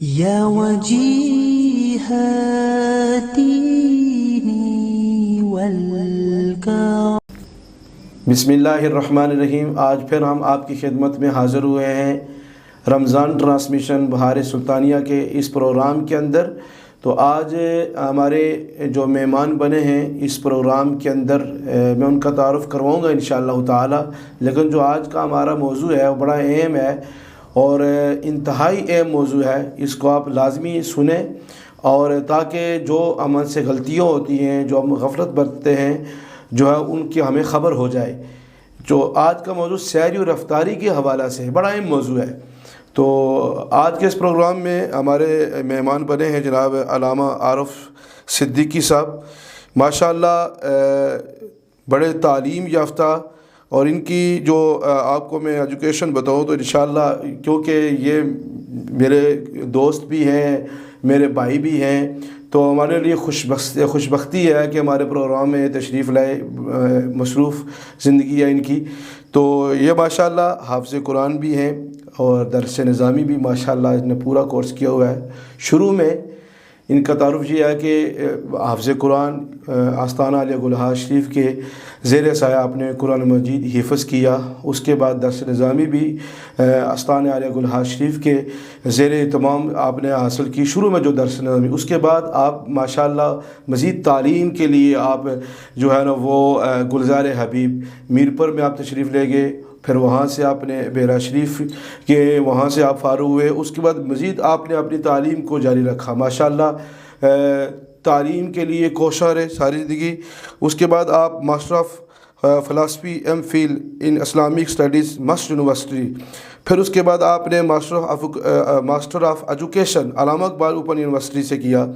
یا وجیہ دینی والکرم۔ بسم اللہ الرحمن الرحیم۔ آج پھر ہم آپ کی خدمت میں حاضر ہوئے ہیں رمضان ٹرانسمیشن بہار سلطانیہ کے اس پروگرام کے اندر۔ تو آج ہمارے جو مہمان بنے ہیں اس پروگرام کے اندر میں ان کا تعارف کرواؤں گا انشاءاللہ تعالی، لیکن جو آج کا ہمارا موضوع ہے وہ بڑا اہم ہے اور انتہائی اہم موضوع ہے، اس کو آپ لازمی سنیں اور تاکہ جو ہم سے غلطیاں ہوتی ہیں، جو ہم غفلت برتتے ہیں، جو ہے ان کی ہمیں خبر ہو جائے۔ جو آج کا موضوع سیری و رفتاری کے حوالہ سے بڑا اہم موضوع ہے۔ تو آج کے اس پروگرام میں ہمارے مہمان بنے ہیں جناب علامہ عارف صدیقی صاحب، ماشاءاللہ بڑے تعلیم یافتہ، اور ان کی جو آپ کو میں ایجوکیشن بتاؤں تو انشاءاللہ کیونکہ یہ میرے دوست بھی ہیں، میرے بھائی بھی ہیں، تو ہمارے لیے خوش بختی ہے کہ ہمارے پروگرام میں تشریف لائے۔ مصروف زندگی ہے ان کی، تو یہ ماشاءاللہ حافظ قرآن بھی ہیں اور درس نظامی بھی ماشاءاللہ اس نے پورا کورس کیا ہوا ہے۔ شروع میں ان کا تعارف یہ ہے کہ حافظ قرآن آستانہ علیہ گلہار شریف کے زیر سایہ آپ نے قرآن مجید حفظ کیا، اس کے بعد درس نظامی بھی آستانہ علیہ گلہار شریف کے زیر اہتمام آپ نے حاصل کی، شروع میں جو درس نظامی، اس کے بعد آپ ماشاءاللہ مزید تعلیم کے لیے آپ جو ہے نا وہ گلزار حبیب میرپور میں آپ تشریف لے گئے، پھر وہاں سے آپ نے بیرا شریف کے وہاں سے آپ فارغ ہوئے، اس کے بعد مزید آپ نے اپنی تعلیم کو جاری رکھا ماشاءاللہ، تعلیم کے لیے کوشاں رہے ساری زندگی۔ اس کے بعد آپ master of philosophy M Phil in Islamic studies MUST university, پھر اس کے بعد آپ نے master of education Allama Iqbal open university سے کیا،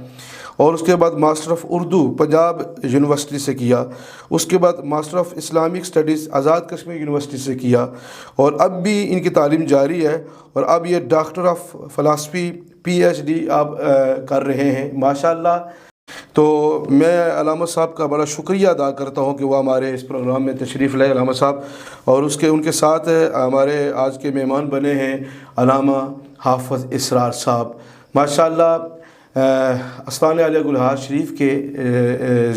اور اس کے بعد master of Urdu Punjab university سے کیا، اس کے بعد master of Islamic studies Azad Kashmir university سے کیا، اور اب بھی ان کی تعلیم جاری ہے، اور اب یہ doctor of philosophy P H D آپ کر رہے ہیں ماشاءاللہ۔ تو میں علامہ صاحب کا بڑا شکریہ ادا کرتا ہوں کہ وہ ہمارے اس پروگرام میں تشریف لائے علامہ صاحب، اور ان کے ساتھ ہمارے آج کے مہمان بنے ہیں علامہ حافظ اسرار صاحب، ماشاءاللہ آستانہ علیہ گلہار شریف کے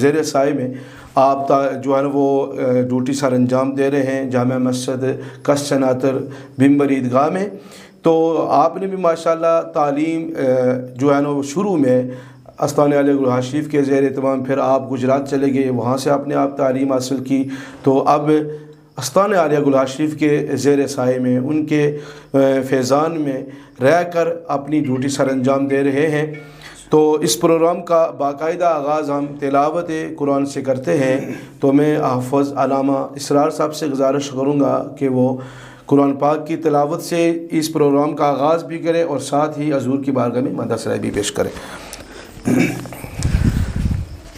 زیر سائے میں آپ جو ہے نا وہ ڈیوٹی سر انجام دے رہے ہیں جامع مسجد کس چناتر بمبر عیدگاہ میں۔ تو آپ نے بھی ماشاءاللہ تعلیم جو ہے نا وہ شروع میں آستانہ علیہ گلہار شریف کے زیر اہتمام، پھر آپ گجرات چلے گئے، وہاں سے آپ نے تعلیم حاصل کی، تو اب آستانہ علیہ گلہار شریف کے زیر سائے میں ان کے فیضان میں رہ کر اپنی ڈیوٹی سر انجام دے رہے ہیں۔ تو اس پروگرام کا باقاعدہ آغاز ہم تلاوت قرآن سے کرتے ہیں، تو میں حافظ علامہ اسرار صاحب سے گزارش کروں گا کہ وہ قرآن پاک کی تلاوت سے اس پروگرام کا آغاز بھی کرے اور ساتھ ہی حضور کی بارگاہ میں مدح ثنائی بھی پیش کرے۔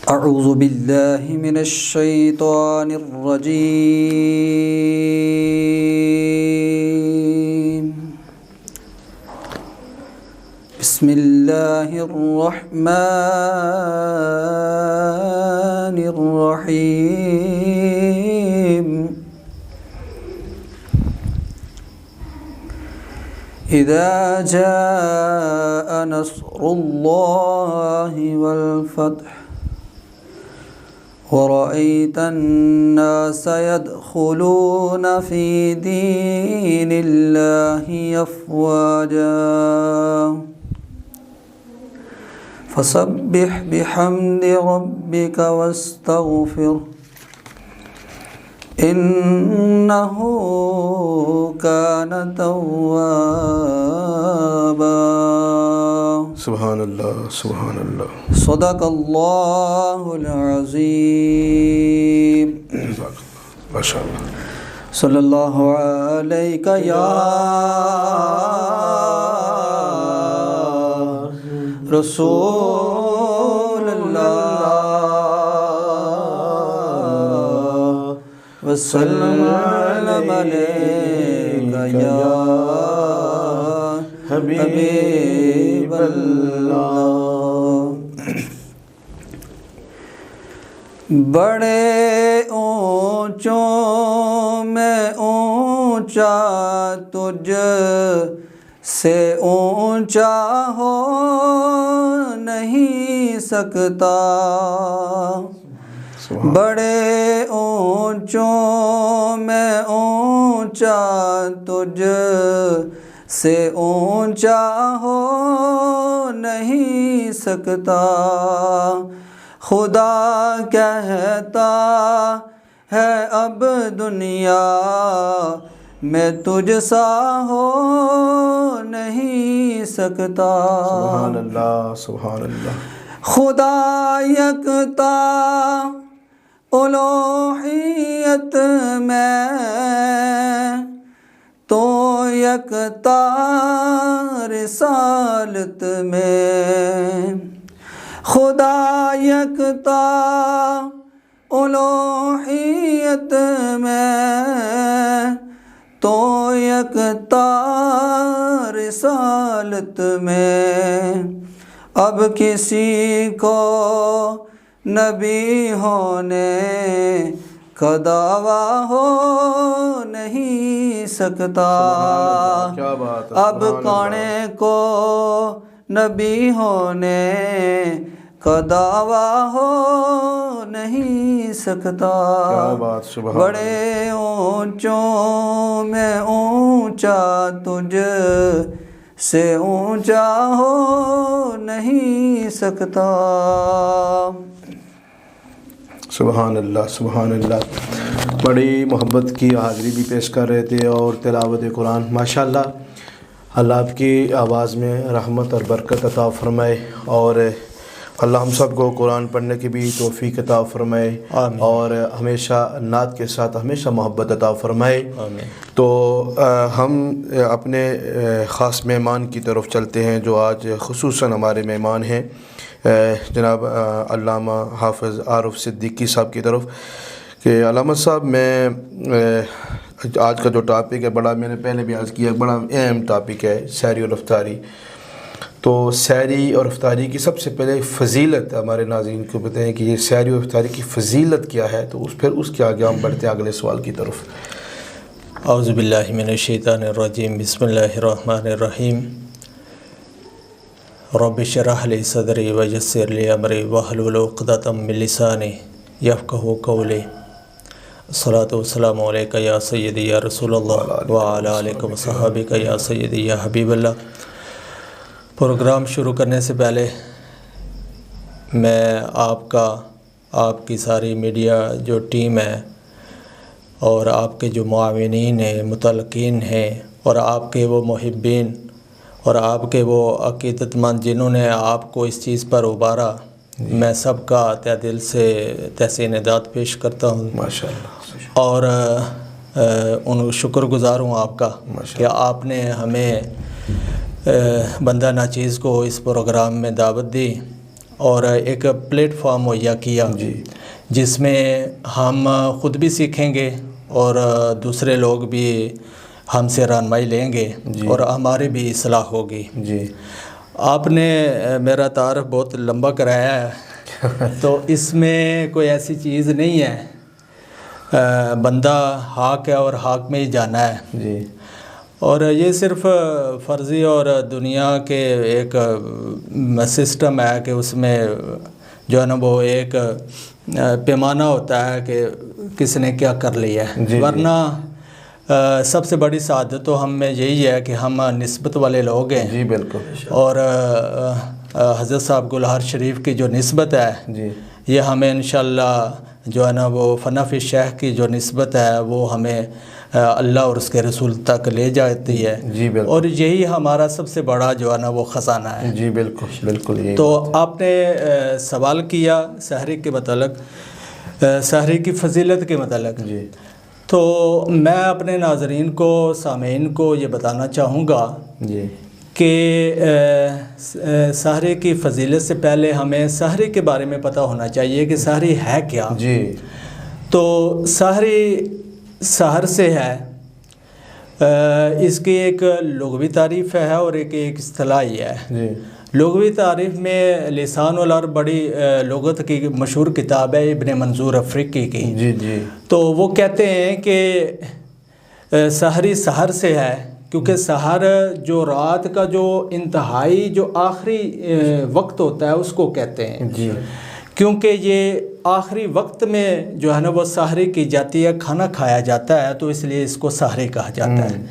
اعوذ باللہ من الشیطان الرجیم، بسم اللہ الرحمن الرحیم۔ اذا جاء نصر اللہ والفتح ورأيت الناس يدخلون في دين الله أفواجا فسبح بحمد ربك واستغفره إنه كان توابا۔ سبحان اللہ سبحان اللہ، صدق اللہ العظیم۔ ماشاء اللہ، صلی اللہ علیہ یا رسول اللہ وسلم علیہ یا حبیب اللہ۔ بڑے اونچوں میں اونچا تجھ سے اونچا ہو نہیں سکتا، بڑے اونچوں میں اونچا تجھ سے اونچا ہو نہیں سکتا، خدا کہتا ہے اب دنیا میں تجھ سا ہو نہیں سکتا۔ سبحان اللہ، سبحان اللہ۔ خدا یکتا الوہیت میں، تو یکتا رسالت میں، خدا یکتا الوہیت میں، تو یکتا رسالت میں، اب کسی کو نبی ہونے کا دعویٰ ہو نہیں سکتا، کیا بات ہے، اب کانے کو نبی ہونے کا دعویٰ ہو نہیں سکتا، کیا بات، سبحان بڑے اونچوں میں اونچا تجھ سے اونچا ہو نہیں سکتا۔ سبحان اللہ، سبحان اللہ۔ بڑی محبت کی حاضری بھی پیش کر رہے تھے اور تلاوت قرآن، ماشاءاللہ۔ اللہ آپ کی آواز میں رحمت اور برکت عطا فرمائے، اور اللہ ہم سب کو قرآن پڑھنے کی بھی توفیق عطا فرمائے، آمین، اور ہمیشہ نعت کے ساتھ ہمیشہ محبت عطا فرمائے۔ آمین۔ تو ہم اپنے خاص مہمان کی طرف چلتے ہیں جو آج خصوصاً ہمارے مہمان ہیں، جناب علامہ حافظ عارف صدیقی صاحب کی طرف، کہ علامہ صاحب میں آج کا جو ٹاپک ہے، بڑا میں نے پہلے بھی عرض کیا، بڑا اہم ٹاپک ہے سحری اور افطاری۔ تو سحری اور افطاری کی سب سے پہلے فضیلت ہمارے ناظرین کو بتائیں کہ یہ سحری اور افطاری کی فضیلت کیا ہے، تو پھر اس کے آگے ہم بڑھتے ہیں اگلے سوال کی طرف۔ اعوذ باللہ من الشیطان الرجیم، بسم اللہ الرحمن الرحیم۔ رب اشرح لی صدری ویسر لی امری واحلل عقدۃ من لسانی یفقہوا قولی۔ الصلاۃ والسلام علیک یا سیدی یا رسول اللہ وعلی آلک وصحابک یا سیدی یا حبیب اللہ۔ پروگرام شروع کرنے سے پہلے میں آپ کی ساری میڈیا جو ٹیم ہے، اور آپ کے جو معاونین ہیں، متعلقین ہیں، اور آپ کے وہ محبین اور آپ کے وہ عقیدت مند جنہوں نے آپ کو اس چیز پر ابھارا، میں سب کا تہ دل سے تحسین داد پیش کرتا ہوں، ماشاءاللہ، اور ان شکر گزار ہوں آپ کا کہ آپ نے ہمیں بندہ ناچیز کو اس پروگرام میں دعوت دی اور ایک پلیٹ فارم مہیا کیا، جس میں ہم خود بھی سیکھیں گے اور دوسرے لوگ بھی ہم سے رہنمائی لیں گے، اور ہماری بھی اصلاح ہوگی۔ آپ نے میرا تعارف بہت لمبا کرایا ہے، تو اس میں کوئی ایسی چیز نہیں ہے، بندہ حاق ہے اور حاق میں ہی جانا ہے، اور یہ صرف فرضی اور دنیا کے ایک سسٹم ہے کہ اس میں جو ہے نا وہ ایک پیمانہ ہوتا ہے کہ کس نے کیا کر لیا ہے، ورنہ سب سے بڑی سعادت تو ہم میں یہی ہے کہ ہم نسبت والے لوگ ہیں۔ جی بالکل، اور حضرت صاحب گلہار شریف کی جو نسبت ہے، یہ ہمیں انشاءاللہ جو ہے نا وہ فنافی شیخ کی جو نسبت ہے وہ ہمیں اللہ اور اس کے رسول تک لے جاتی ہے، اور یہی ہمارا سب سے بڑا جو ہے نا وہ خزانہ ہے۔ جی بالکل بالکل۔ تو آپ نے سوال کیا سحری کے متعلق، سحری کی فضیلت کے متعلق، تو میں اپنے ناظرین کو، سامعین کو یہ بتانا چاہوں گا کہ سحری کی فضیلت سے پہلے ہمیں سحری کے بارے میں پتہ ہونا چاہیے کہ سحری ہے کیا۔ تو سحری سحر سے ہے، اس کی ایک لغوی تعریف ہے اور ایک اصطلاحی ہے۔ لغوی تعریف میں لسان العرب بڑی لغت کی مشہور کتاب ہے ابن منظور افریقی کی، تو وہ کہتے ہیں کہ سحری سحر سے ہے کیونکہ سحر جو رات کا جو انتہائی جو آخری وقت ہوتا ہے اس کو کہتے ہیں جی، کیونکہ یہ آخری وقت میں جو ہے نا وہ سحری کی جاتی ہے، کھانا کھایا جاتا ہے، تو اس لیے اس کو سحری کہا جاتا ہے۔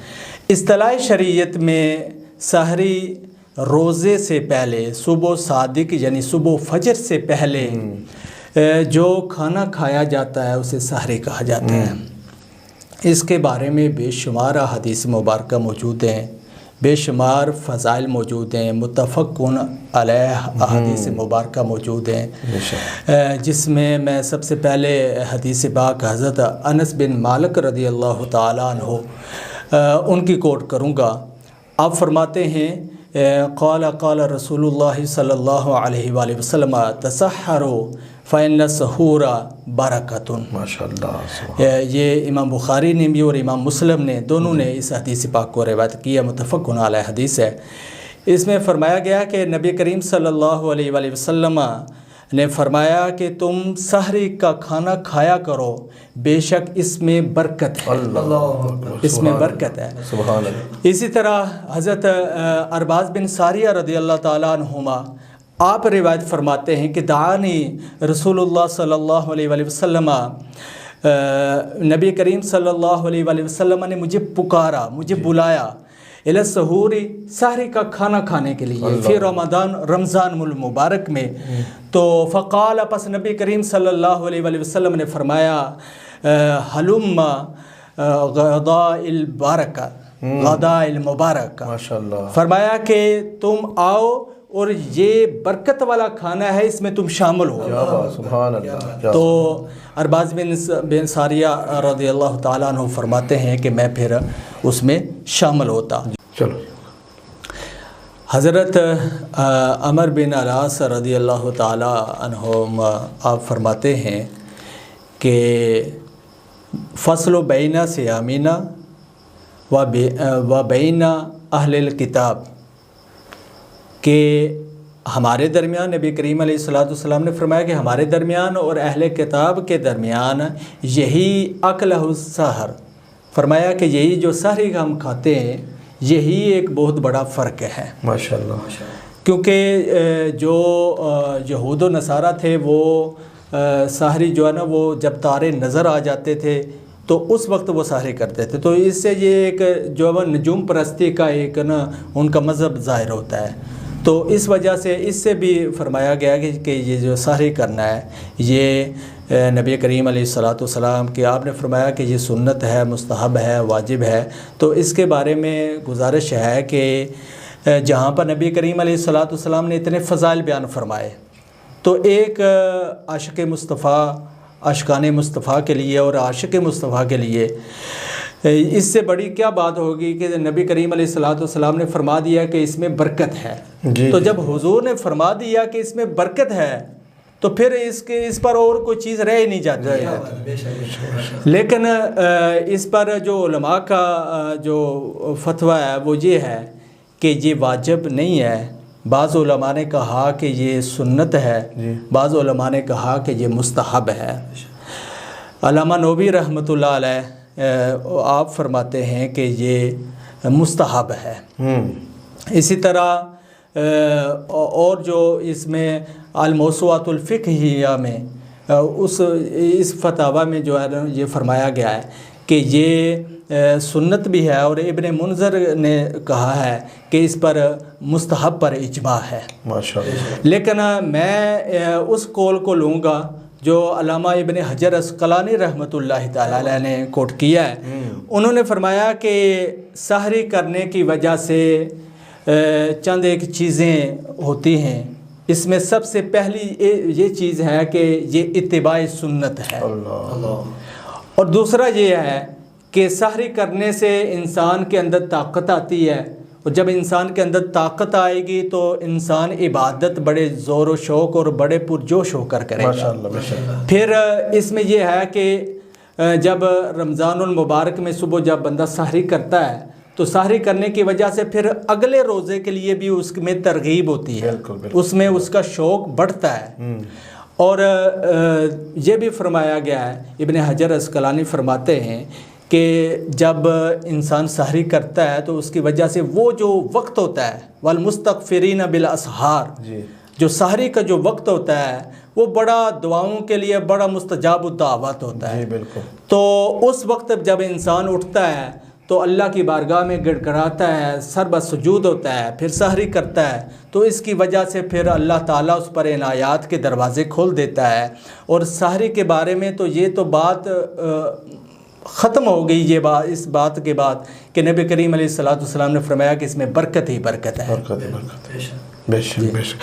اصطلاح شریعت میں سحری روزے سے پہلے صبح صادق یعنی صبح فجر سے پہلے جو کھانا کھایا جاتا ہے اسے سحری کہا جاتا ہے۔ اس کے بارے میں بے شمار حدیث مبارکہ موجود ہیں، بے شمار فضائل موجود ہیں، متفقون علیہ احادیث مبارکہ موجود ہیں، جس میں سب سے پہلے حدیث پاک حضرت انس بن مالک رضی اللہ تعالیٰ عنہ ان کی کوٹ کروں گا۔ آپ فرماتے ہیں قال رسول اللہ صلی اللہ علیہ وآلہ وسلم تسحروا فإن السحور برکۃ۔ ماشاءاللہ، یہ امام بخاری نے بھی اور امام مسلم نے دونوں نے اس حدیث پاک کو روایت کیا، متفقن علیہ حدیث ہے۔ اس میں فرمایا گیا کہ نبی کریم صلی اللہ علیہ وآلہ وسلم نے فرمایا کہ تم سحری کا کھانا کھایا کرو، بے شک اس میں برکت ہے، اس میں برکت ہے۔ سبحان اللہ۔ اسی طرح حضرت ارباز بن ساریہ رضی اللہ تعالیٰ عنہما آپ روایت فرماتے ہیں کہ دعانی رسول اللہ صلی اللہ علیہ وآلہ وسلم، نبی کریم صلی اللہ علیہ وآلہ وسلم نے مجھے پکارا، مجھے بلایا الی السحوری، سحری کا کھانا کھانے کے لیے، پھر رمضان المبارک میں، تو فقال، پس نبی کریم صلی اللہ علیہ وآلہ وسلم نے فرمایا حلم غداء البرکہ، غداء المبارک، ماشاءاللہ، فرمایا کہ تم آؤ اور یہ برکت والا کھانا ہے، اس میں تم شامل ہو۔ سبحان اللہ۔ تو ارباز بن ساریہ رضی اللہ تعالیٰ عنہ فرماتے ہیں کہ میں پھر اس میں شامل ہوتا۔ چلو، حضرت عمر بن العاص رضی اللہ تعالیٰ عنہ آپ فرماتے ہیں کہ فصل بین صیامنا و بین اہل الکتاب، کہ ہمارے درمیان نبی کریم علیہ الصلوۃ والسلام نے فرمایا کہ ہمارے درمیان اور اہل کتاب کے درمیان یہی اکلہ السحر، فرمایا کہ یہی جو سحری ہم کھاتے ہیں یہی ایک بہت بڑا فرق ہے۔ ماشاءاللہ، کیونکہ جو یہود و نصارہ تھے وہ سحری جو ہے نا وہ جب تارے نظر آ جاتے تھے تو اس وقت وہ سحری کرتے تھے، تو اس سے یہ ایک جو ہے نجوم پرستی کا ایک نا ان کا مذہب ظاہر ہوتا ہے، تو اس وجہ سے اس سے بھی فرمایا گیا کہ یہ جو سحری کرنا ہے یہ نبی کریم علیہ الصلوۃ والسلام کہ آپ نے فرمایا کہ یہ سنت ہے، مستحب ہے، واجب ہے، تو اس کے بارے میں گزارش ہے کہ جہاں پر نبی کریم علیہ الصلوۃ والسلام نے اتنے فضائل بیان فرمائے، تو ایک عاشق مصطفیٰ، عاشقان مصطفیٰ کے لیے اور عاشق مصطفیٰ کے لیے اس سے بڑی کیا بات ہوگی کہ نبی کریم علیہ الصلوۃ والسلام نے فرما دیا کہ اس میں برکت ہے۔ تو جب حضور نے فرما دیا کہ اس میں برکت ہے تو پھر اس پر اور کوئی چیز رہ ہی نہیں جاتی ہے۔ لیکن اس پر جو علماء کا جو فتویٰ ہے وہ یہ ہے کہ یہ واجب نہیں ہے، بعض علماء نے کہا کہ یہ سنت ہے، بعض علماء نے کہا کہ یہ مستحب ہے۔ علامہ نووی رحمۃ اللہ علیہ آپ فرماتے ہیں کہ یہ مستحب ہے۔ اسی طرح اور جو اس میں الموسوعۃ الفقہیہ میں اس فتاوی میں جو ہے یہ فرمایا گیا ہے کہ یہ سنت بھی ہے، اور ابن منذر نے کہا ہے کہ اس پر مستحب پر اجماع ہے۔ ماشاءاللہ، لیکن میں اس قول کو لوں گا جو علامہ ابن حجر عسقلانی رحمۃ اللہ تعالیٰ علیہ نے کوٹ کیا ہے۔ انہوں نے فرمایا کہ سحری کرنے کی وجہ سے چند ایک چیزیں ہوتی ہیں، اس میں سب سے پہلی یہ چیز ہے کہ یہ اتباع سنت ہے، اور دوسرا یہ ہے کہ سحری کرنے سے انسان کے اندر طاقت آتی ہے، اور جب انسان کے اندر طاقت آئے گی تو انسان عبادت بڑے زور و شوق اور بڑے پرجوش ہو کر کرے گا۔ پھر اس میں یہ ہے کہ جب رمضان المبارک میں صبح جب بندہ سحری کرتا ہے تو سحری کرنے کی وجہ سے پھر اگلے روزے کے لیے بھی اس میں ترغیب ہوتی ہے، اس میں اس کا شوق بڑھتا ہے۔ اور یہ بھی فرمایا گیا ہے، ابن حجر عسقلانی فرماتے ہیں کہ جب انسان سحری کرتا ہے تو اس کی وجہ سے وہ جو وقت ہوتا ہے والمستغفرین بالاسحار، جو سحری کا جو وقت ہوتا ہے وہ بڑا دعاؤں کے لیے بڑا مستجاب الدعوات ہوتا ہے. بالکل. تو اس وقت جب انسان اٹھتا ہے تو اللہ کی بارگاہ میں گڑ گڑاتا ہے، سر بسجود ہوتا ہے، پھر سحری کرتا ہے، تو اس کی وجہ سے پھر اللہ تعالیٰ اس پر عنایات کے دروازے کھول دیتا ہے. اور سحری کے بارے میں تو یہ تو بات ختم ہو گئی، یہ بات اس بات کے بعد کہ نبی کریم علیہ الصلوۃ والسلام نے فرمایا کہ اس میں برکت ہی برکت ہے. بے شک بے شک.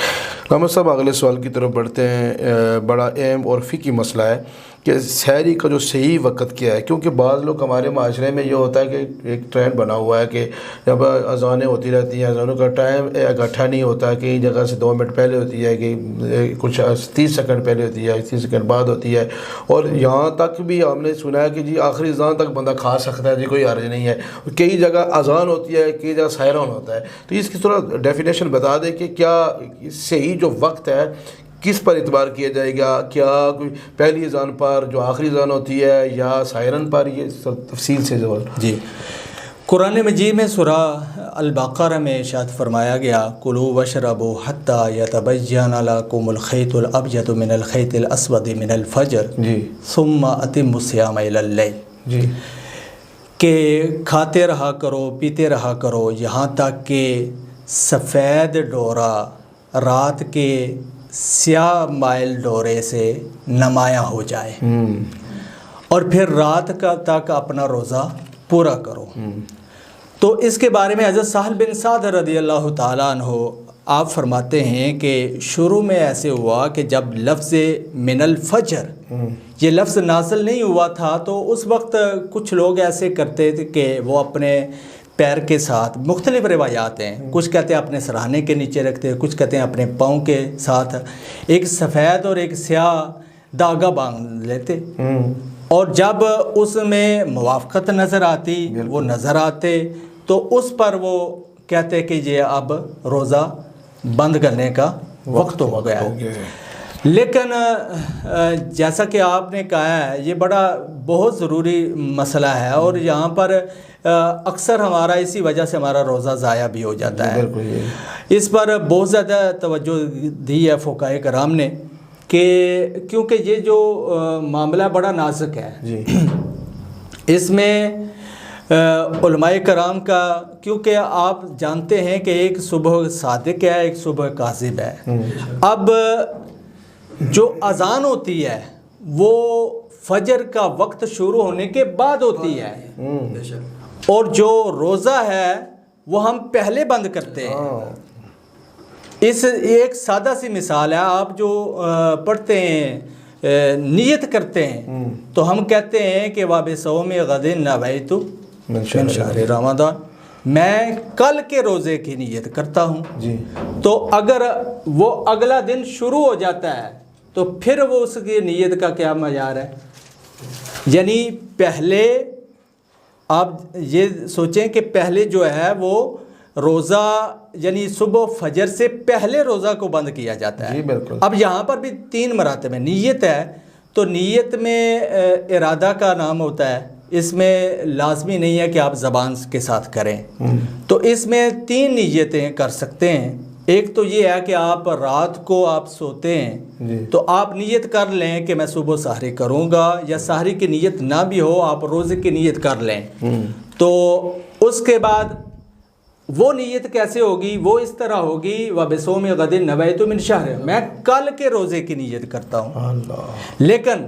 علامہ صاحب اگلے سوال کی طرف بڑھتے ہیں. بڑا اہم اور فقہی مسئلہ ہے کہ سحری کا جو صحیح وقت کیا ہے، کیونکہ بعض لوگ ہمارے معاشرے میں یہ ہوتا ہے کہ ایک ٹرینڈ بنا ہوا ہے کہ جب اذانیں ہوتی رہتی ہیں، اذانوں کا ٹائم اکٹھا نہیں ہوتا، کئی جگہ سے 2 منٹ پہلے ہوتی ہے، کہ کچھ 30 سیکنڈ پہلے ہوتی ہے، 30 سیکنڈ بعد ہوتی ہے، اور یہاں تک بھی ہم نے سنا ہے کہ جی آخری اذان تک بندہ کھا سکتا ہے، جی کوئی حرج نہیں ہے. کئی جگہ اذان ہوتی ہے، کئی جگہ سائرن ہوتا ہے. تو اس کی تھوڑا ڈیفینیشن بتا دیں کہ کیا صحیح جو وقت ہے کس پر اعتبار کیا جائے گا؟ کیا کوئی پہلی اذان پر جو آخری اذان ہوتی ہے یا سائرن پر؟ یہ تفصیل سے ضرور. جی، قرآن مجید میں سورہ البقرہ میں ارشاد فرمایا گیا کلوا واشربوا حتی یتبین لکم الخیط الابیض من الخیط الاسود من الفجر ثم اتموا الصیام الی اللیل. جی، کہ کھاتے رہا کرو، پیتے رہا کرو یہاں تک کہ سفید ڈورا رات کے سیاہ مائل ڈورے سے نمایاں ہو جائے، اور پھر رات کا تک اپنا روزہ پورا کرو. تو اس کے بارے میں حضرت سہل بن سعد رضی اللہ تعالیٰ عنہ آپ فرماتے ہیں کہ شروع میں ایسے ہوا کہ جب لفظ من الفجر یہ لفظ نازل نہیں ہوا تھا تو اس وقت کچھ لوگ ایسے کرتے تھے کہ وہ اپنے پیر کے ساتھ، مختلف روایات ہیں، کچھ کہتے ہیں اپنے سرہانے کے نیچے رکھتے ہیں، کچھ کہتے ہیں اپنے پاؤں کے ساتھ ایک سفید اور ایک سیاہ داغا باندھ لیتے، اور جب اس میں موافقت نظر آتی، وہ نظر آتے تو اس پر وہ کہتے کہ یہ اب روزہ بند کرنے کا وقت ہو گیا ہے. لیکن جیسا کہ آپ نے کہا ہے یہ بڑا بہت ضروری مسئلہ ہے، اور یہاں پر اکثر ہمارا اسی وجہ سے ہمارا روزہ ضائع بھی ہو جاتا ہے. اس پر بہت زیادہ توجہ دی ہے فقہاء کرام نے کہ کیونکہ یہ جو معاملہ بڑا نازک ہے، اس میں علماء کرام کا، کیونکہ آپ جانتے ہیں کہ ایک صبح صادق ہے، ایک صبح کاذب ہے. اب جو اذان ہوتی ہے وہ فجر کا وقت شروع ہونے کے بعد ہوتی ہے، اور جو روزہ ہے وہ ہم پہلے بند کرتے ہیں. اس ایک سادہ سی مثال ہے، آپ جو پڑھتے ہیں نیت کرتے ہیں تو ہم کہتے ہیں کہ وَبِصَوْمِ غَدٍ نَوَيْتُ مِنْ شَهْرِ رمضان، میں کل کے روزے کی نیت کرتا ہوں. تو اگر وہ اگلا دن شروع ہو جاتا ہے تو پھر وہ اس کی نیت کا کیا معیار ہے؟ یعنی پہلے آپ یہ سوچیں کہ پہلے جو ہے وہ روزہ یعنی صبح فجر سے پہلے روزہ کو بند کیا جاتا ہے. اب یہاں پر بھی 3 مراتب ہیں. نیت ہے تو نیت میں ارادہ کا نام ہوتا ہے، اس میں لازمی نہیں ہے کہ آپ زبان کے ساتھ کریں. تو اس میں 3 نیتیں کر سکتے ہیں. ایک تو یہ ہے کہ آپ رات کو آپ سوتے ہیں تو آپ نیت کر لیں کہ میں صبح سحری کروں گا، یا سحری کی نیت نہ بھی ہو آپ روزے کی نیت کر لیں. تو اس کے بعد وہ نیت کیسے ہوگی؟ وہ اس طرح ہوگی وَبِصَوْمِ غَدٍ نَوَيْتُ مِنْ شَهْرٍ، میں کل کے روزے کی نیت کرتا ہوں. لیکن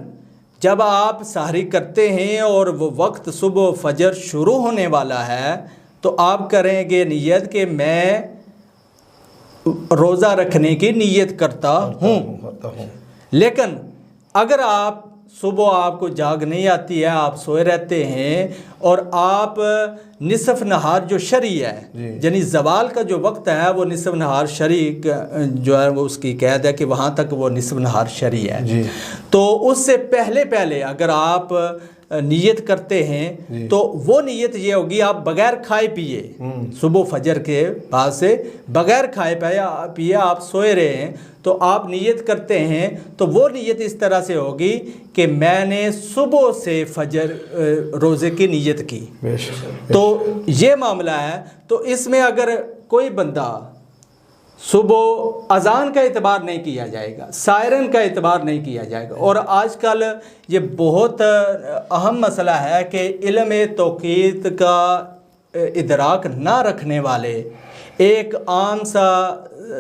جب آپ سحری کرتے ہیں اور وہ وقت صبح فجر شروع ہونے والا ہے تو آپ کریں گے نیت کہ میں روزہ رکھنے کی نیت کرتا ہوں. لیکن اگر آپ صبح آپ کو جاگ نہیں آتی ہے، آپ سوئے رہتے ہیں، اور آپ نصف نہار جو شرعی ہے یعنی زوال کا جو وقت ہے وہ نصف نہار شرعی جو ہے وہ اس کی قید ہے کہ وہاں تک وہ نصف نہار شرعی ہے. تو اس سے پہلے اگر آپ نیت کرتے ہیں تو وہ نیت یہ ہوگی آپ بغیر کھائے پیے صبح فجر کے بعد سے بغیر کھائے پیے آپ سوئے رہے ہیں تو آپ نیت کرتے ہیں تو وہ نیت اس طرح سے ہوگی کہ میں نے صبح سے فجر روزے کی نیت کی. تو یہ معاملہ ہے. تو اس میں اگر کوئی بندہ صبح اذان کا اعتبار نہیں کیا جائے گا, سائرن کا اعتبار نہیں کیا جائے گا. اور آج کل یہ بہت اہم مسئلہ ہے کہ علم توقیت کا ادراک نہ رکھنے والے ایک عام سا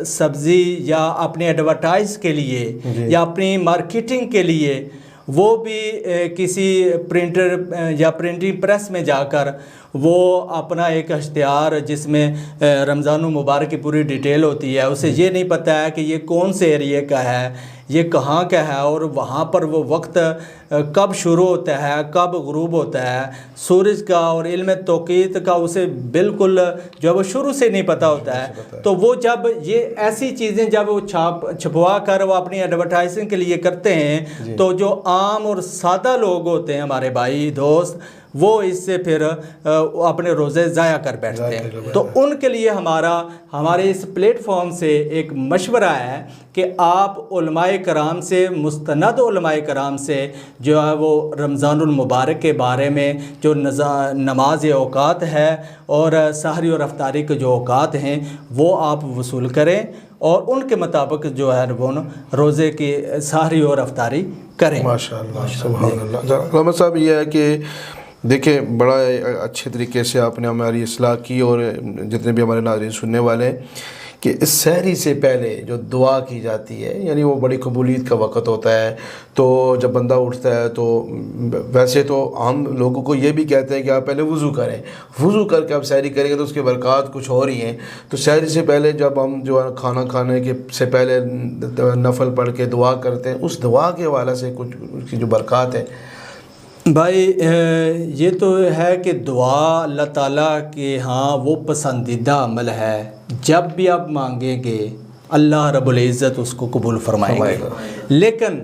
سبزی یا اپنے ایڈورٹائز کے لیے یا اپنی مارکیٹنگ کے لیے وہ بھی کسی پرنٹر یا پرنٹنگ پریس میں جا کر وہ اپنا ایک اشتہار جس میں رمضان المبارک کی پوری ڈیٹیل ہوتی ہے, اسے یہ نہیں پتہ ہے کہ یہ کون سے ایریے کا ہے, یہ کہاں کا ہے, اور وہاں پر وہ وقت کب شروع ہوتا ہے, کب غروب ہوتا ہے سورج کا, اور علم توقیت کا اسے بالکل جو ہے وہ شروع سے نہیں پتہ ہوتا ہے. تو وہ جب یہ ایسی چیزیں جب وہ چھپوا کر وہ اپنی ایڈورٹائزنگ کے لیے کرتے ہیں تو جو عام اور سادہ لوگ ہوتے ہیں ہمارے بھائی دوست وہ اس سے پھر اپنے روزے ضائع کر بیٹھتے ہیں. تو ان کے لیے ہمارے اس پلیٹ فارم سے ایک مشورہ ہے کہ آپ علماء کرام سے, مستند علماء کرام سے جو ہے وہ رمضان المبارک کے بارے میں جو نماز اوقات ہے اور سحری اور افطاری کے جو اوقات ہیں وہ آپ وصول کریں اور ان کے مطابق جو ہے وہ روزے کی سحری اور افطاری کریں. ماشاءاللہ, سبحان اللہ. علامہ صاحب یہ ہے کہ دیکھیں بڑا اچھے طریقے سے آپ نے ہماری اصلاح کی اور جتنے بھی ہمارے ناظرین سننے والے ہیں کہ اس سحری سے پہلے جو دعا کی جاتی ہے یعنی وہ بڑی قبولیت کا وقت ہوتا ہے. تو جب بندہ اٹھتا ہے تو ویسے تو عام لوگوں کو یہ بھی کہتے ہیں کہ آپ پہلے وضو کریں, وضو کر کے آپ سحری کریں گے تو اس کے برکات کچھ اور ہی ہیں. تو سحری سے پہلے جب ہم جو ہے کھانا کھانے کے سے پہلے نفل پڑھ کے دعا کرتے ہیں, اس دعا کے حوالے سے کچھ اس کی جو برکات ہے. بھائی یہ تو ہے کہ دعا اللہ تعالیٰ کے ہاں وہ پسندیدہ عمل ہے, جب بھی آپ مانگیں گے اللہ رب العزت اس کو قبول فرمائیں گے. لیکن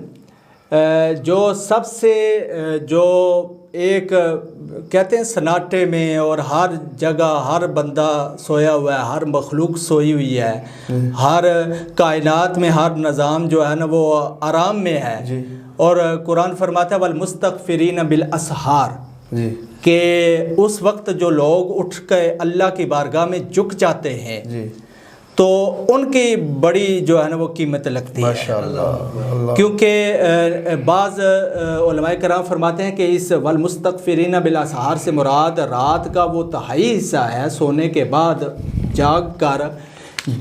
جو سب سے جو ایک کہتے ہیں سناٹے میں اور ہر جگہ ہر بندہ سویا ہوا ہے, ہر مخلوق سوئی ہوئی ہے, ہر کائنات میں ہر نظام جو ہے نا وہ آرام میں ہے. اور قرآن فرماتا ہے والمستغفرین بالاسحار, کہ اس وقت جو لوگ اٹھ کے اللہ کی بارگاہ میں جھک جاتے ہیں تو ان کی بڑی جو ہے نا وہ قیمت لگتی ہے. کیونکہ بعض علماء کرام فرماتے ہیں کہ اس والمستغفرین بالاسحار سے مراد رات کا وہ تہائی حصہ ہے سونے کے بعد جاگ کر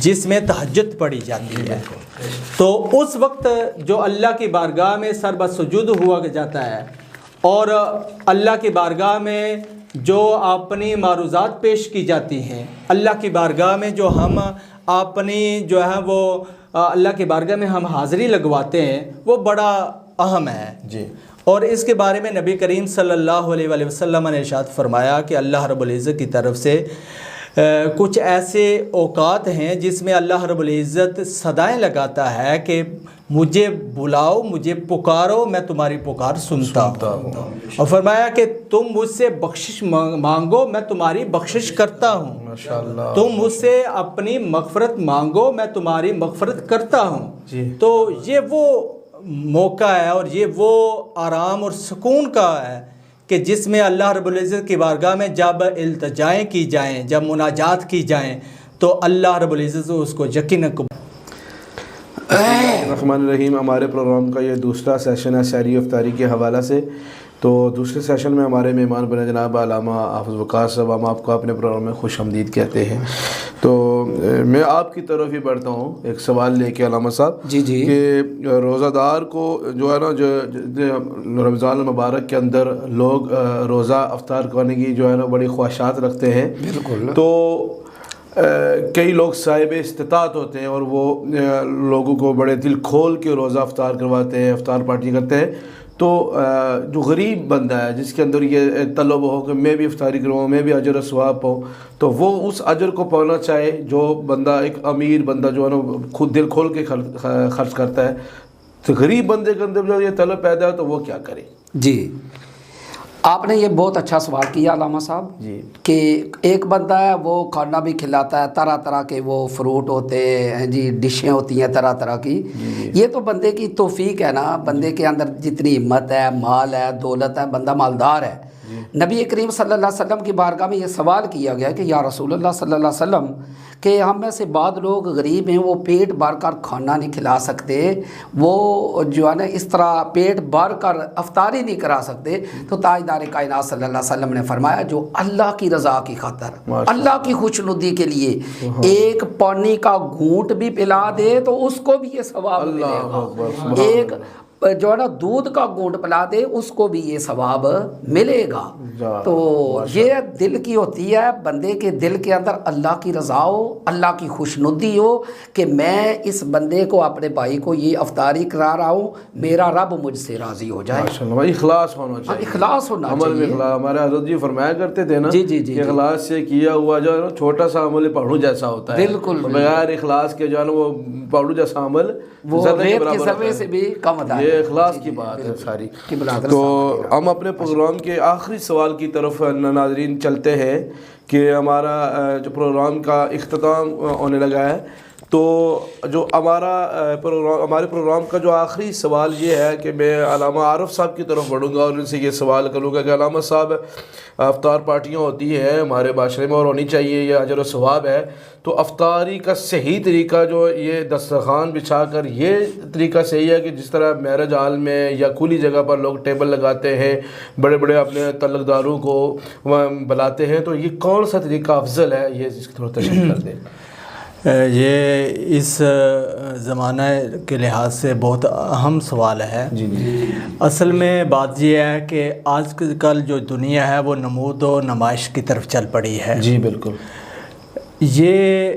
جس میں تہجد پڑھی جاتی ہے. تو اس وقت جو اللہ کی بارگاہ میں سر بسجود ہوا جاتا ہے اور اللہ کی بارگاہ میں جو اپنی معروضات پیش کی جاتی ہیں, اللہ کی بارگاہ میں جو ہم اپنی جو ہے وہ اللہ کی بارگاہ میں ہم حاضری لگواتے ہیں وہ بڑا اہم ہے. اور اس کے بارے میں نبی کریم صلی اللہ علیہ وآلہ وسلم نے ارشاد فرمایا کہ اللہ رب العزت کی طرف سے کچھ ایسے اوقات ہیں جس میں اللہ رب العزت صدائیں لگاتا ہے کہ مجھے بلاؤ, مجھے پکارو, میں تمہاری پکار سنتا ہوں. اور فرمایا کہ تم مجھ سے بخشش مانگو, میں تمہاری بخشش کرتا ہوں. تم مجھ سے اپنی مغفرت مانگو, میں تمہاری مغفرت کرتا ہوں. تو یہ وہ موقع ہے اور یہ وہ آرام اور سکون کا ہے کہ جس میں اللہ رب العزت کی بارگاہ میں جب التجائیں کی جائیں, جب مناجات کی جائیں تو اللہ رب العزت اس کو یقیناً الرحمن الرحیم. ہمارے پروگرام کا یہ دوسرا سیشن ہے سحری افطاری کے حوالے سے. تو دوسرے سیشن میں ہمارے مہمان بنے جناب علامہ حافظ وقاص صاحب, ہم آپ کو اپنے پروگرام میں خوش آمدید کہتے ہیں. تو میں آپ کی طرف ہی بڑھتا ہوں ایک سوال لے کے علامہ صاحب کہ روزہ دار کو جو ہے نا جو رمضان المبارک کے اندر لوگ روزہ افطار کرنے کی جو ہے نا بڑی خواہشات رکھتے ہیں. بالکل. تو کئی لوگ صاحب استطاعت ہوتے ہیں اور وہ لوگوں کو بڑے دل کھول کے روزہ افطار کرواتے ہیں, افطار پارٹی کرتے ہیں. تو جو غریب بندہ ہے جس کے اندر یہ طلب ہو کہ میں بھی افطاری کرواؤں, میں بھی اجر و ثواب پاؤں, تو وہ اس اجر کو پانا چاہے جو بندہ ایک امیر بندہ جو ہے نا خود دل کھول کے خرچ کرتا ہے, تو غریب بندے کے اندر جو یہ طلب پیدا ہے تو وہ کیا کرے؟ جی آپ نے یہ بہت اچھا سوال کیا علامہ صاحب جی کہ ایک بندہ ہے وہ کھانا بھی کھلاتا ہے، طرح طرح کے وہ فروٹ ہوتے ہیں جی، ڈشیں ہوتی ہیں طرح طرح کی. یہ تو بندے کی توفیق ہے نا، بندے کے اندر جتنی ہمت ہے، مال ہے، دولت ہے، بندہ مالدار ہے. نبی کریم صلی اللہ علیہ وسلم کی بارگاہ میں یہ سوال کیا گیا کہ یا رسول اللہ صلی اللہ علیہ وسلم کہ ہم میں سے بعض لوگ غریب ہیں، وہ پیٹ بھر کر کھانا نہیں کھلا سکتے، وہ جو ہے نا اس طرح پیٹ بھر کر افطاری نہیں کرا سکتے. تو تاجدار کائنات صلی اللہ علیہ وسلم نے فرمایا جو اللہ کی رضا کی خاطر، اللہ کی خوشنودی کے لیے ایک پانی کا گھونٹ بھی پلا دے تو اس کو بھی یہ ثواب ملے گا. ایک جو ہے نا دودھ کا گھونٹ پلا دے اس کو بھی یہ ثواب ملے گا. تو یہ دل کی ہوتی ہے، بندے کے دل کے اندر اللہ کی رضا ہو، اللہ کی خوشنودی ہو کہ میں اس بندے کو، اپنے بھائی کو یہ افطاری کرا رہا ہوں، میرا رب مجھ سے راضی ہو جائے. اخلاص ہونا چاہیے، اخلاص ہونا عمل میں چاہیے. اخلاص. ہمارے حضرت جی فرمایا کرتے تھے نا کہ اخلاص سے کیا ہوا جو ہے نا چھوٹا سا عمل پہاڑوں جیسا ہوتا ہے. بالکل بغیر اخلاص کے جو ہے نا وہ پہاڑوں جیسا عمل وہ ریت کے ذرے سے بھی کم ادا ہے. یہ اخلاص کی بات ہے ساری. تو ہم اپنے پروگرام کے آخری سوال کی طرف ناظرین چلتے ہیں کہ ہمارا جو پروگرام کا اختتام ہونے لگا ہے. تو جو ہمارے پروگرام کا جو آخری سوال یہ ہے کہ میں علامہ عارف صاحب کی طرف بڑھوں گا اور ان سے یہ سوال کروں گا کہ علامہ صاحب افطار پارٹیاں ہوتی ہیں ہمارے معاشرے میں اور ہونی چاہیے، یہ اجر و ثواب ہے. تو افطاری کا صحیح طریقہ جو یہ دسترخوان بچھا کر یہ طریقہ صحیح ہے کہ جس طرح میرج ہال میں یا کھلی جگہ پر لوگ ٹیبل لگاتے ہیں، بڑے بڑے اپنے تعلق داروں کو بلاتے ہیں، تو یہ کون سا طریقہ افضل ہے؟ یہ اس کی تھوڑا تشریح کر دیں. یہ اس زمانہ کے لحاظ سے بہت اہم سوال ہے. اصل میں بات یہ ہے کہ آج کل جو دنیا ہے وہ نمود و نمائش کی طرف چل پڑی ہے. جی بالکل. یہ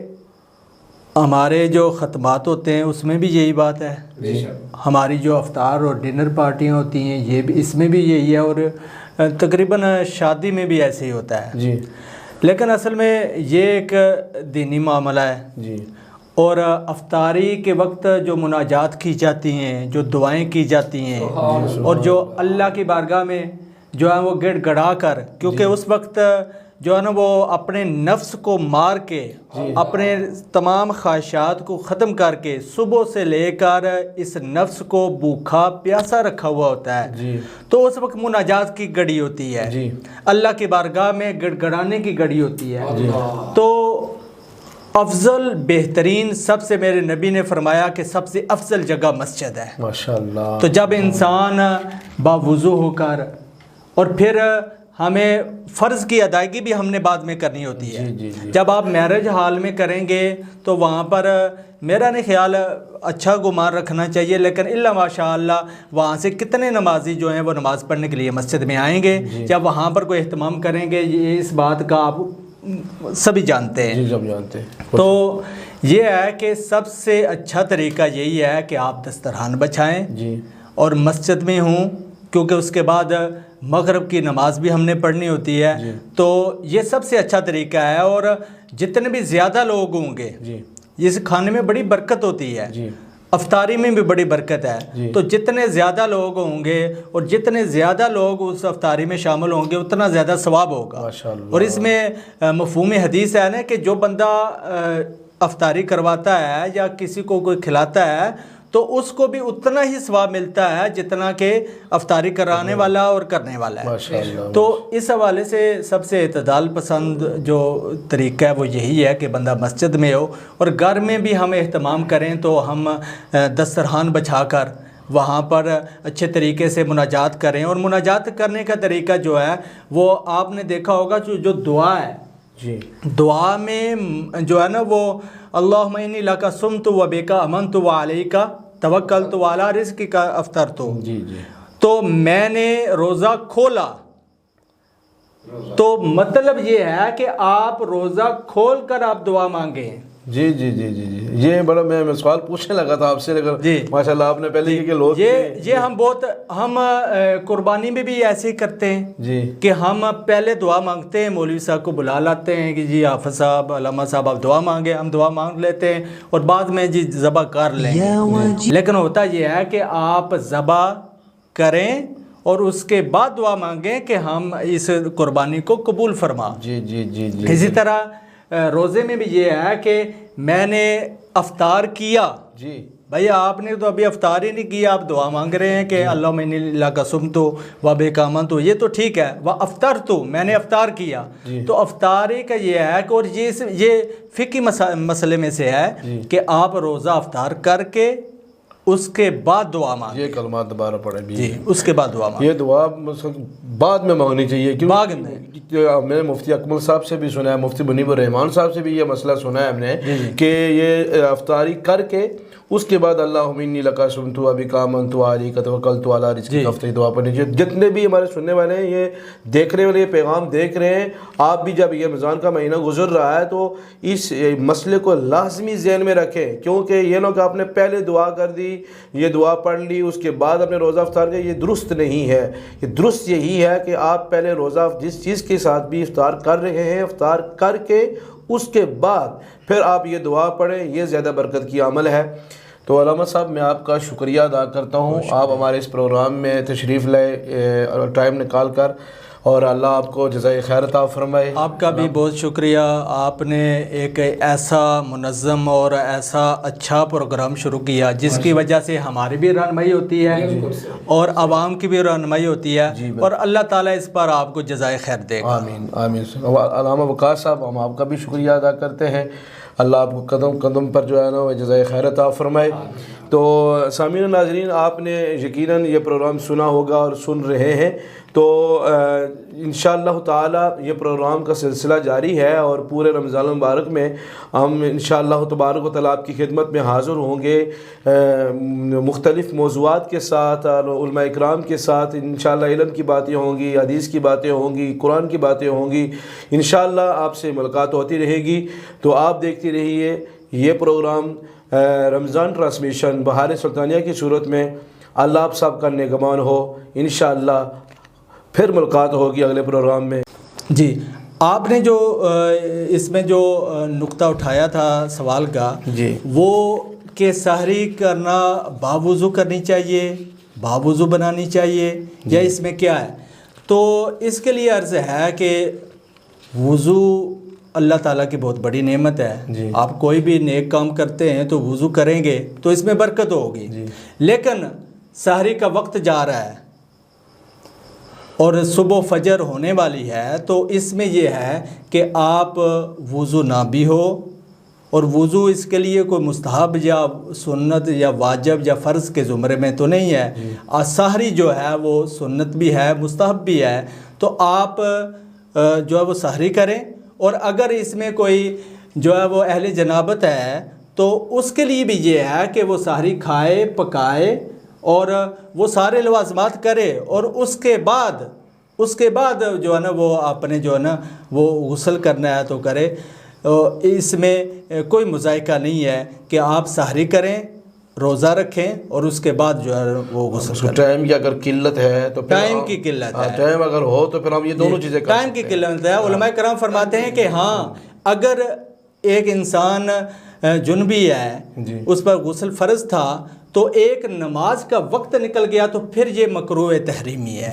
ہمارے جو ختمات ہوتے ہیں اس میں بھی یہی بات ہے. ہماری جو افطار اور ڈنر پارٹیاں ہوتی ہیں یہ بھی، اس میں بھی یہی ہے، اور تقریباً شادی میں بھی ایسے ہی ہوتا ہے. جی. لیکن اصل میں یہ ایک دینی معاملہ ہے. جی. اور افطاری کے وقت جو مناجات کی جاتی ہیں، جو دعائیں کی جاتی ہیں، اور جو اللہ کی بارگاہ میں جو ہے وہ گڑ گڑا کر، کیونکہ اس وقت جو ہے نا وہ اپنے نفس کو مار کے، اپنے تمام خواہشات کو ختم کر کے صبح سے لے کر اس نفس کو بھوکا پیاسا رکھا ہوا ہوتا ہے. تو اس وقت مناجات کی گھڑی ہوتی ہے، اللہ کی بارگاہ میں گڑ گڑانے کی گھڑی ہوتی ہے. تو افضل بہترین، سب سے میرے نبی نے فرمایا کہ سب سے افضل جگہ مسجد ہے. ماشاءاللہ. تو جب انسان باوضو ہو کر، اور پھر ہمیں فرض کی ادائیگی بھی ہم نے بعد میں کرنی ہوتی ہے. جب آپ میرج ہال میں کریں گے تو وہاں پر میرا نہیں خیال اچھا گمان رکھنا چاہیے، لیکن اللہ ماشاء اللہ وہاں سے کتنے نمازی جو ہیں وہ نماز پڑھنے کے لیے مسجد میں آئیں گے. جب وہاں پر کوئی اہتمام کریں گے، یہ اس بات کا آپ سبھی جانتے ہیں. سب جانتے ہیں. تو یہ ہے کہ سب سے اچھا طریقہ یہی ہے کہ آپ دسترخوان بچھائیں اور مسجد میں ہوں، کیونکہ اس کے بعد مغرب کی نماز بھی ہم نے پڑھنی ہوتی ہے. تو یہ سب سے اچھا طریقہ ہے. اور جتنے بھی زیادہ لوگ ہوں گے، اس کھانے میں بڑی برکت ہوتی ہے، افطاری میں بھی بڑی برکت ہے. تو جتنے زیادہ لوگ ہوں گے اور جتنے زیادہ لوگ اس افطاری میں شامل ہوں گے اتنا زیادہ ثواب ہوگا. اور اس میں مفہوم حدیث ہے نا کہ جو بندہ افطاری کرواتا ہے یا کسی کو کوئی کھلاتا ہے تو اس کو بھی اتنا ہی ثواب ملتا ہے جتنا کہ افطاری کرانے والا اور کرنے والا ہے. تو اس حوالے سے سب سے اعتدال پسند جو طریقہ ہے وہ یہی ہے کہ بندہ مسجد میں ہو. اور گھر میں بھی ہم اہتمام کریں تو ہم دسترخوان بچھا کر وہاں پر اچھے طریقے سے مناجات کریں. اور مناجات کرنے کا طریقہ جو ہے وہ آپ نے دیکھا ہوگا جو دعا ہے، دعا میں جو ہے نا وہ اللہم انی لک صمت و بک امنت و علیک توکلت و علی رزقک افطرت. تو میں نے روزہ کھولا، تو مطلب یہ ہے کہ آپ روزہ کھول کر آپ دعا مانگیں. جی یہ بڑا میں سوال پوچھنے لگا تھا آپ سے، لیکن ماشاءاللہ آپ نے پہلے کہ لوگ یہ ہم قربانی میں بھی ایسے ہی کرتے ہیں کہ ہم پہلے دعا مانگتے ہیں، مولوی صاحب کو بلا لاتے ہیں کہ جی حافظ صاحب، علامہ صاحب آپ دعا مانگیں، ہم دعا مانگ لیتے ہیں اور بعد میں جی ذبح کر لیں. لیکن ہوتا یہ ہے کہ آپ ذبح کریں اور اس کے بعد دعا مانگیں کہ ہم اس قربانی کو قبول فرما۔ جی جی جی جی۔ اسی طرح روزے میں بھی یہ ہے کہ میں نے افطار کیا، جی بھائی آپ نے تو ابھی افطار ہی نہیں کیا، آپ دعا مانگ رہے ہیں کہ اللہم انی لک صمت و بک آمنت، یہ تو ٹھیک ہے، وافطرت، میں نے افطار کیا، تو افطاری کا یہ ہے کہ، اور یہ فقہی مسئلے میں سے ہے کہ آپ روزہ افطار کر کے اس کے بعد دعا مانگیں۔ یہ کلمات دوبارہ پڑھیں بھی، جی اس کے بعد دعا مانگیں۔ یہ دعا بعد میں مانگنی چاہیے، بعد کیونکہ میں نے مفتی اکمل صاحب سے بھی سنا ہے، مفتی منیب الرحمان صاحب سے بھی یہ مسئلہ سنا ہے ہم نے کہ یہ افطاری کر کے اس کے بعد اللہم انی لک صمت و بک آمنت و علیک توکلت علی رزقک ہفتہ دعا پڑھنی چاہیے۔ جتنے بھی ہمارے سننے والے ہیں، یہ دیکھنے والے، یہ پیغام دیکھ رہے ہیں، آپ بھی جب یہ رمضان کا مہینہ گزر رہا ہے تو اس مسئلے کو لازمی ذہن میں رکھیں، کیونکہ یہ نہ کہ آپ نے پہلے دعا کر دی، یہ دعا پڑھ لی، اس کے بعد اپنے روزہ افطار کیا، یہ درست نہیں ہے۔ یہ درست یہی ہے کہ آپ پہلے روزہ جس چیز کے ساتھ بھی افطار کر رہے ہیں، افطار کر کے اس کے بعد پھر آپ یہ دعا پڑھیں، یہ زیادہ برکت کی عمل ہے۔ تو علامہ صاحب میں آپ کا شکریہ ادا کرتا ہوں، آپ ہمارے اس پروگرام میں تشریف لائے ٹائم نکال کر، اور اللہ آپ کو جزائے خیر عطا فرمائے۔ آپ کا بھی بہت شکریہ، آپ نے ایک ایسا منظم اور ایسا اچھا پروگرام شروع کیا جس کی وجہ سے ہماری بھی رہنمائی ہوتی ہے اور عوام کی بھی رہنمائی ہوتی ہے، اور اللہ تعالیٰ اس پر آپ کو جزائے خیر دے گا۔ آمین آمین۔ علامہ وقاص صاحب، ہم آپ کا بھی شکریہ ادا کرتے ہیں، اللہ آپ کو قدم قدم پر جو ہے نا وہ جزائے خیر عطا فرمائے۔ تو سامعین و ناظرین، آپ نے یقیناً یہ پروگرام سنا ہوگا اور سن رہے ہیں، تو انشاءاللہ تعالی یہ پروگرام کا سلسلہ جاری ہے، اور پورے رمضان المبارک میں ہم انشاءاللہ تبارک و تعالی آپ کی خدمت میں حاضر ہوں گے مختلف موضوعات کے ساتھ، علماء اکرام کے ساتھ انشاءاللہ علم کی باتیں ہوں گی، حدیث کی باتیں ہوں گی، قرآن کی باتیں ہوں گی، انشاءاللہ آپ سے ملاقات ہوتی رہے گی۔ تو آپ دیکھتی رہیے یہ پروگرام رمضان ٹرانسمیشن بہار سلطانیہ کی صورت میں۔ اللہ آپ سب کا نگہبان ہو، انشاءاللہ پھر ملاقات ہوگی اگلے پروگرام میں۔ جی، آپ نے جو اس میں جو نقطہ اٹھایا تھا سوال کا، جی، وہ کہ سحری کرنا باوضو کرنی چاہیے، باوضو بنانی چاہیے، یا اس میں کیا ہے؟ تو اس کے لیے عرض ہے کہ وضو اللہ تعالیٰ کی بہت بڑی نعمت ہے۔ آپ کوئی بھی نیک کام کرتے ہیں تو وضو کریں گے تو اس میں برکت ہوگی، لیکن سحری کا وقت جا رہا ہے اور صبح فجر ہونے والی ہے، تو اس میں یہ ہے کہ آپ وضو نہ بھی ہو، اور وضو اس کے لیے کوئی مستحب یا سنت یا واجب یا فرض کے زمرے میں تو نہیں ہے۔ سحری جو ہے وہ سنت بھی ہے، مستحب بھی ہے، تو آپ جو ہے وہ سحری کریں، اور اگر اس میں کوئی جو ہے وہ اہل جنابت ہے تو اس کے لیے بھی یہ ہے کہ وہ سحری کھائے، پکائے، اور وہ سارے لوازمات کرے، اور اس کے بعد جو ہے نا وہ آپ نے جو ہے نا وہ غسل کرنا ہے تو کرے۔ اس میں کوئی مذائقہ نہیں ہے کہ آپ سحری کریں، روزہ رکھیں، اور اس کے بعد جو ہے وہ غسل کریں۔ ٹائم کی اگر قلت ہے تو ٹائم کی قلت ہے، ٹائم اگر ہو تو پھر ہم یہ دونوں چیزیں ٹائم کی قلت ہے۔ علماء کرام فرماتے ہیں کہ ہاں، اگر ایک انسان جنبی ہے، اس پر غسل فرض تھا، تو ایک نماز کا وقت نکل گیا، تو پھر یہ مکروہ تحریمی ہے۔